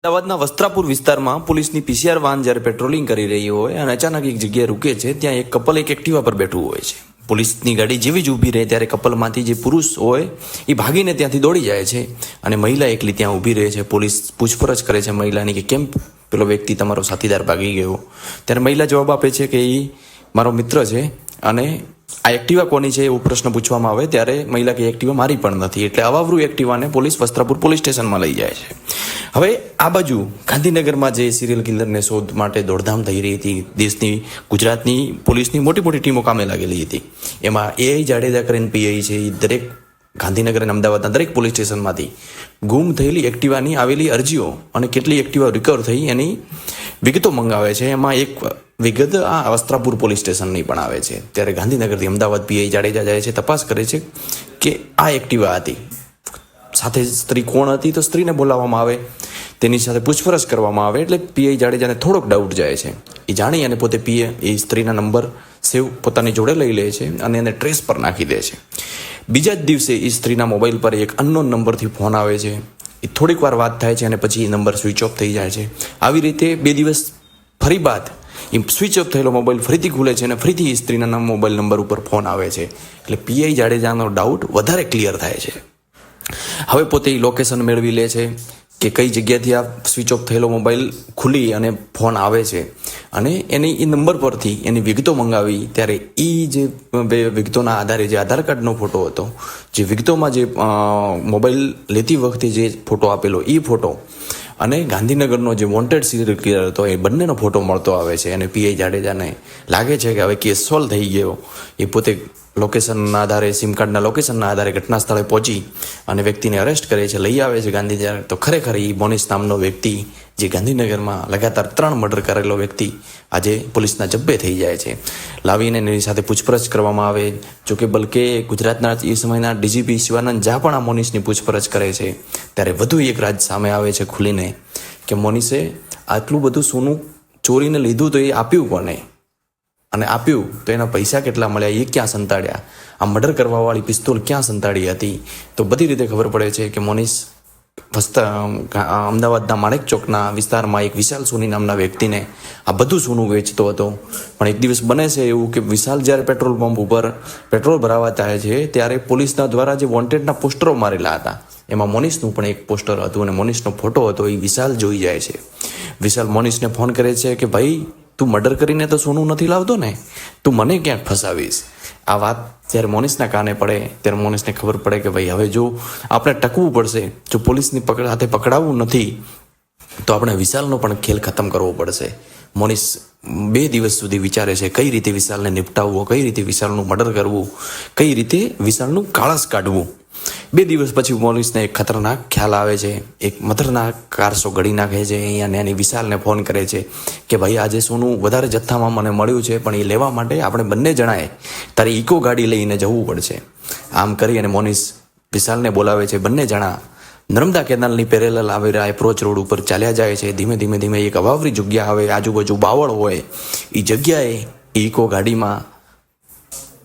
અમદાવાદના વસ્ત્રાપુર વિસ્તારમાં પોલીસની પીસીઆર વાન જ્યારે પેટ્રોલિંગ કરી રહી હોય અને અચાનક એક જગ્યાએ રૂકે છે, ત્યાં એક કપલ એક એક્ટિવા પર બેઠું હોય છે. પોલીસની ગાડી જેવી જ ઊભી રહે ત્યારે કપલમાંથી જે પુરુષ હોય એ ભાગીને ત્યાંથી દોડી જાય છે અને મહિલા એકલી ત્યાં ઊભી રહે છે. પોલીસ પૂછપરછ કરે છે મહિલાની કે કેમ પેલો વ્યક્તિ તમારો સાથીદાર ભાગી ગયો. ત્યારે મહિલા જવાબ આપે છે કે એ મારો મિત્ર છે અને આ એક્ટિવા કોની છે એવો પ્રશ્ન પૂછવામાં આવે ત્યારે મહિલા કે એક્ટિવા મારી પણ નથી. એટલે અવાવરૂ એક્ટિવાને પોલીસ વસ્ત્રાપુર પોલીસ સ્ટેશનમાં લઈ જાય છે. હવે આ બાજુ ગાંધીનગરમાં જે સિરિયલ કિલરને શોધ માટે દોડધામ થઈ રહી હતી, દેશની ગુજરાતની પોલીસની મોટી મોટી ટીમો કામે લાગેલી હતી. એમાં એઆઈ જાડેજા કરીને પીઆઈ છે, એ દરેક ગાંધીનગર અને અમદાવાદના દરેક પોલીસ સ્ટેશનમાંથી ગુમ થયેલી એક્ટિવાની આવેલી અરજીઓ અને કેટલી એક્ટિવા રિકવર થઈ એની વિગતો મંગાવે છે. એમાં એક વિગત આ વસ્ત્રાપુર પોલીસ સ્ટેશનની પણ આવે છે. ત્યારે ગાંધીનગરથી અમદાવાદ પીઆઈ જાડેજા જાય છે, તપાસ કરે છે કે આ એક્ટિવા હતી, સાથે સ્ત્રી કોણ હતી તો સ્ત્રીને બોલાવવામાં આવે, તેની સાથે પૂછપરછ કરવામાં આવે. એટલે પીઆઈ જાડેજાને થોડોક ડાઉટ જાય છે. એ જાણી અને પોતે એ સ્ત્રીના નંબર સેવ પોતાની જોડે લઈ લે છે અને એને ટ્રેસ પર નાખી દે છે. બીજા જ દિવસે એ સ્ત્રીના મોબાઈલ પર એક અનનોન નંબરથી ફોન આવે છે. એ થોડીક વાર વાત થાય છે અને પછી એ નંબર સ્વિચ ઓફ થઈ જાય છે. આવી રીતે 2 દિવસ ફરી બાદ એ સ્વિચ ઓફ થયેલો મોબાઈલ ફરીથી ખુલે છે અને ફરીથી એ સ્ત્રીના મોબાઈલ નંબર ઉપર ફોન આવે છે. એટલે પીઆઈ જાડેજાનો ડાઉટ વધારે ક્લિયર થાય છે. હવે પોતે એ લોકેશન મેળવી લે છે કે કઈ જગ્યાથી આ સ્વિચ ઓફ થયેલો મોબાઈલ ખુલી અને ફોન આવે છે અને એની એ નંબર પરથી એની વિગતો મંગાવી. ત્યારે એ જે વિગતોના આધારે જે આધાર કાર્ડનો ફોટો હતો, જે વિગતોમાં જે મોબાઈલ લેતી વખતે જે ફોટો આપેલો એ ફોટો અને ગાંધીનગરનો જે વોન્ટેડ સિરિયલ કિલર હતો એ બંનેનો ફોટો મળતો આવે છે. અને પીઆઈ જાડેજાને લાગે છે કે હવે કેસ સોલ્વ થઈ ગયો. એ પોતે લોકેશનના આધારે, સિમ કાર્ડના લોકેશનના આધારે ઘટના સ્થળે પહોંચી અને વ્યક્તિને અરેસ્ટ કરે છે, લઈ આવે છે ગાંધીનગર. તો ખરેખર એ મોનિસ નામનો વ્યક્તિ, જે ગાંધીનગરમાં લગાતાર 3 મર્ડર કરેલો વ્યક્તિ, આજે પોલીસના જબ્બે થઈ જાય છે. લાવીને એની સાથે પૂછપરછ કરવામાં આવે. જોકે બલકે ગુજરાતના એ સમયના ડીજીપી શિવાનંદ ઝા પણ આ મોનિસની પૂછપરછ કરે છે. ત્યારે વધુ એક રાજ સામે આવે છે ખુલીને કે મોનિસે આટલું બધું સોનું ચોરીને લીધું તો એ આપ્યું કોને, અને આપ્યું તો એના પૈસા કેટલા મળ્યા, એ ક્યાં સંતાડ્યા, આ મર્ડર કરવાવાળી પિસ્તોલ ક્યાં સંતાડી હતી. તો બધી રીતે ખબર પડે છે કે મોનિસ અમદાવાદના માણેક ચોકના વિસ્તારમાં એક વિશાલ સોની નામના વ્યક્તિને આ બધું સોનું વેચતો હતો. પણ એક દિવસ બને છે એવું કે વિશાલ જ્યારે પેટ્રોલ પંપ ઉપર પેટ્રોલ ભરાવા જાય છે ત્યારે પોલીસના દ્વારા જે વોન્ટેડના પોસ્ટરો મારેલા હતા એમાં મોનિસનું પણ એક પોસ્ટર હતું અને મોનિસનો ફોટો હતો. એ વિશાલ જોઈ જાય છે. વિશાલ મોનિસને ફોન કરે છે કે ભાઈ, તું મર્ડર કરીને તો સોનું નથી લાવતો ને, તું મને ક્યાંક ફસાવીશ. આ વાત જ્યારે મોનિસના કાને પડે ત્યારે મોનિસને ખબર પડે કે ભાઈ હવે જો આપણે ટકવું પડશે, જો પોલીસની હાથે પકડાવવું નથી તો આપણે વિશાલનો પણ ખેલ ખતમ કરવો પડશે. મોનિસ 2 દિવસ સુધી વિચારે છે કઈ રીતે વિશાલને નિપટાવવો, કઈ રીતે વિશાલનું મર્ડર કરવું, કઈ રીતે વિશાલનું કાળસ કાઢવું. 2 દિવસ પછી મોનિસને એક ખતરનાક ખ્યાલ આવે છે. એક ખતરનાક કારસો ઘડી નાખે છે અને એની વિશાલને ફોન કરે છે કે ભાઈ આજે સોનું વધારે જથ્થામાં મને મળ્યું છે, પણ એ લેવા માટે આપણે બંને જણાએ તારી ઇકો ગાડી લઈને જવું પડશે. આમ કરી અને મોનિસ વિશાલને બોલાવે છે. બંને જણા નર્મદા કેનાલની પેરેલલ આવેલા એપ્રોચ રોડ ઉપર ચાલ્યા જાય છે. ધીમે ધીમે ધીમે એક અવાવરી જગ્યા આવે, આજુબાજુ બાવળ હોય, એ જગ્યાએ ઇકો ગાડીમાં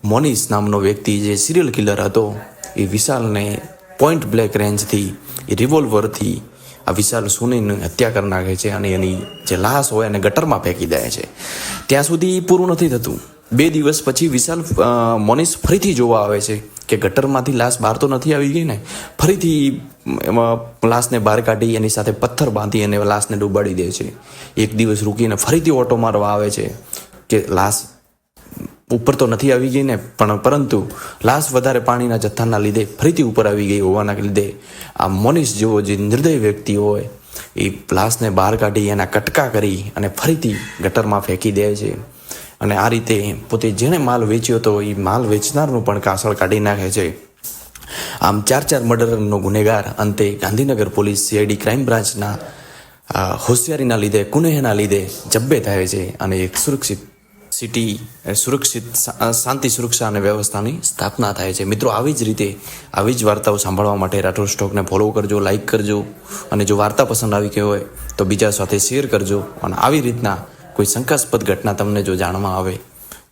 મોનિસ નામનો વ્યક્તિ જે સિરિયલ કિલર હતો એ વિશાલને પોઈન્ટ બ્લેક રેન્જથી, એ રિવોલ્વરથી આ વિશાલ સોનીની હત્યા કરી નાખે છે અને એની જે લાશ હોય એને ગટરમાં ફેંકી દે છે. ત્યાં સુધી પૂરું નથી થતું. 2 દિવસ પછી વિશાલ મોનિસ ફરીથી જોવા આવે છે કે ગટરમાંથી લાશ બહાર તો નથી આવી ગઈ ને. ફરીથી એમાં લાશને બહાર કાઢી એની સાથે પથ્થર બાંધી અને લાશને ડૂબાડી દે છે. 1 દિવસ રૂકીને ફરીથી ઓટો મારવા આવે છે કે લાશ ઉપર તો નથી આવી ગઈ ને, પણ પરંતુ લાશ વધારે પાણીના જથ્થાના લીધે ફરીથી ઉપર આવી ગઈ હોવાના લીધે આ મોનિસ જેવો જે નિર્દય વ્યક્તિ હોય એ લાશને બહાર કાઢી એના કટકા કરી અને ફરીથી ગટરમાં ફેંકી દે છે. અને આ રીતે પોતે જેણે માલ વેચ્યો હતો એ માલ વેચનારનું પણ કાસળ કાઢી નાખે છે. આમ 4 મર્ડરનો ગુનેગાર અંતે ગાંધીનગર પોલીસ સીઆઈડી ક્રાઇમ બ્રાન્ચના હોશિયારીના લીધે, કુનેહના લીધે જબ્બે થાય છે અને એક સુરક્ષિત સિટી, સુરક્ષિત શાંતિ, સુરક્ષા અને વ્યવસ્થાની સ્થાપના થાય છે. મિત્રો, આવી જ રીતે આવી જ વાર્તાઓ સાંભળવા માટે રાઠોડ સ્ટોકને ફોલો કરજો, લાઇક કરજો અને જો વાર્તા પસંદ આવી ગઈ હોય તો બીજા સાથે શેર કરજો. અને આવી રીતના કોઈ શંકાસ્પદ ઘટના તમને જો જાણવા આવે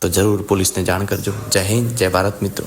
તો જરૂર પોલીસને જાણ કરજો. જય હિન્દ, જય ભારત મિત્રો.